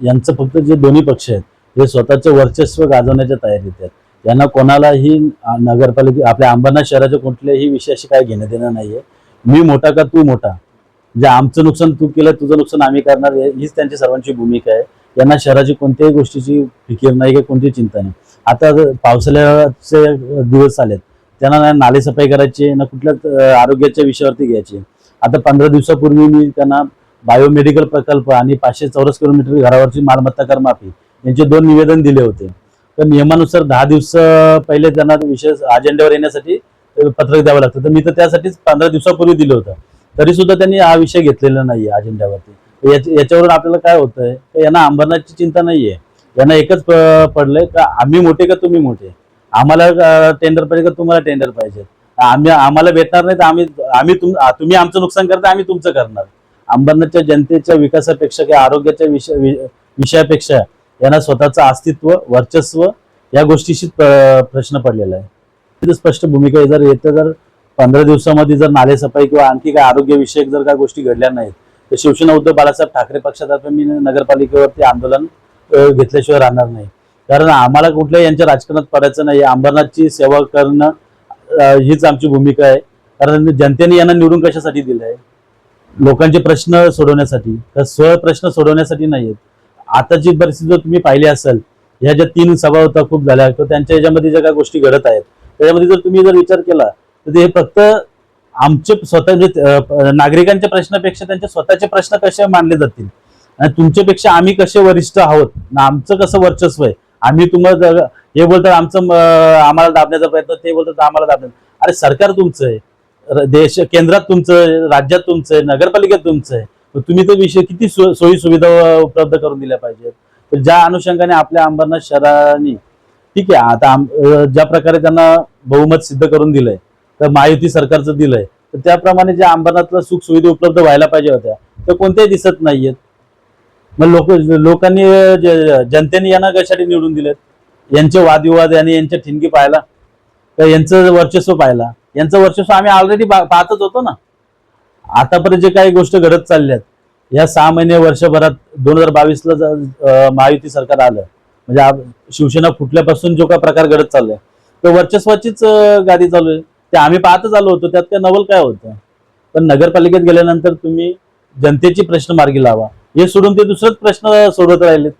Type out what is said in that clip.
यांचं फक्त जे दोन्ही पक्ष आहेत हे स्वतःचे वर्चस्व गाजवण्याच्या तयारीत आहेत. यांना कोणालाही नगरपालिका आपल्या अंबरनाथ शहराच्या कुठल्याही विषयाशी काय घेणं देणं नाहीये. मी मोठा का तू मोठा, म्हणजे आमचं नुकसान तू केलं तुझं नुकसान आम्ही करणार, हीच त्यांची सर्वांची भूमिका आहे. यांना शहराची कोणत्याही गोष्टीची फिकीर नाही किंवा कोणती चिंता नाही. आता पावसाळ्याचे दिवस आलेत, त्यांना ना नाले सफाई करायची ना कुठल्या आरोग्याच्या विषयावरती घ्यायची. आता 15 दिवसापूर्वी मी त्यांना बायोमेडिकल प्रकल्प आणि 500 चौरस किलोमीटर घरावरची मालमत्ता कर माफी यांचे 2 निवेदन दिले होते. तर नियमानुसार 10 दिवस पहिले त्यांना विशेष अजेंड्यावर येण्यासाठी पत्रक द्यावं लागतं. तर मी तर त्यासाठीच 15 दिवसापूर्वी दिलं होतं, तरी सुद्धा त्यांनी हा विषय घेतलेला नाहीये अजेंड्यावरती. याच्यावरून आपल्याला काय होतंय, यांना अंबरनाथची चिंता नाहीये. यांना एकच पडलंय का आम्ही मोठे का तुम्ही मोठे, आम्हाला टेंडर पाहिजे का तुम्हाला टेंडर पाहिजे, आम्हाला भेटणार नाही तर आम्ही तुम्ही आमचं नुकसान करता आम्ही तुमचं करणार. अंबरनाथच्या जनतेच्या विकासापेक्षा किंवा आरोग्याच्या विषयापेक्षा यांना स्वतःचं अस्तित्व वर्चस्व या गोष्टीशी प्रश्न पडलेला आहे. स्पष्ट भूमिका आहे. जर 15 दिवसामध्ये जर नालेसफाई किंवा आणखी काय आरोग्य विषयक जर काय गोष्टी घडल्या नाहीत तर शिवसेना उद्धव बाळासाहेब ठाकरे पक्षातर्फे मी नगरपालिकेवरती आंदोलन घेतल्याशिवाय राहणार नाही. कारण आम्हाला कुठल्याही यांच्या राजकारणात पडायचं नाही. अंबरनाथची सेवा करणं हीच आमची भूमिका आहे. कारण जनतेने यांना निवडून कशासाठी दिलंय, लोकांचे प्रश्न सोडवण्यासाठी, तर प्रश्न सोडवण्यासाठी नाहीयेत. आताची परिस्थिती जर तुम्ही पाहिली असेल, ह्या ज्या 3 सभा होता खूप झाल्या, तर त्यांच्या याच्यामध्ये ज्या काही गोष्टी घडत आहेत त्याच्यामध्ये जर तुम्ही विचार केला तर ते फक्त आमचे स्वतः नागरिकांच्या प्रश्नापेक्षा त्यांचे स्वतःचे प्रश्न कसे मानले जातील आणि तुमच्यापेक्षा आम्ही कसे वरिष्ठ आहोत ना, आमचं कसं वर्चस्व आहे, आम्ही तुम्हाला हे बोलतात आम्हाला दाबण्याचा प्रयत्न, ते बोलतात आम्हाला दाबण्याचा. अरे सरकार तुमचं आहे, केंद्रात तुमचं, राज्यात तुमचं आहे, नगरपालिकेत तुमचं आहे. तुम्ही तो विषय किती सोयी सुविधा उपलब्ध करून दिल्या पाहिजेत. तर ज्या अनुषंगाने आपल्या अंबरनाथ शहराने ठीक आहे, आता ज्या प्रकारे त्यांना बहुमत सिद्ध करून दिलंय तर महायुती सरकारचं दिलंय, तर त्याप्रमाणे ज्या अंबरनाथला सुख सुविधा उपलब्ध व्हायला पाहिजे होत्या तर कोणत्याही दिसत नाहीयेत. मग लोकांनी जनतेने यांना कशासाठी निवडून दिलेत, यांचे वादविवाद आणि यांच्या ठिणगी पाहायला तर यांचं वर्चस्व पाहिला. यांचं वर्चस्व आम्ही ऑलरेडी पाहतच होतो ना. आतापर्यंत जे काही गोष्ट घडत चालल्यात या 6 महिने वर्षभरात 2022ला महायुती सरकार आलं, म्हणजे शिवसेना फुटल्यापासून जो काय प्रकार घडत चाललाय तो वर्चस्वाचीच गादी चालू आहे. ते आम्ही पाहतच आलो होतो, त्यात काय नवल काय होतं. पण नगरपालिकेत गेल्यानंतर तुम्ही जनतेची प्रश्न मार्गी लावा, हे सोडून ते दुसरेच प्रश्न सोडवत राहिलेत.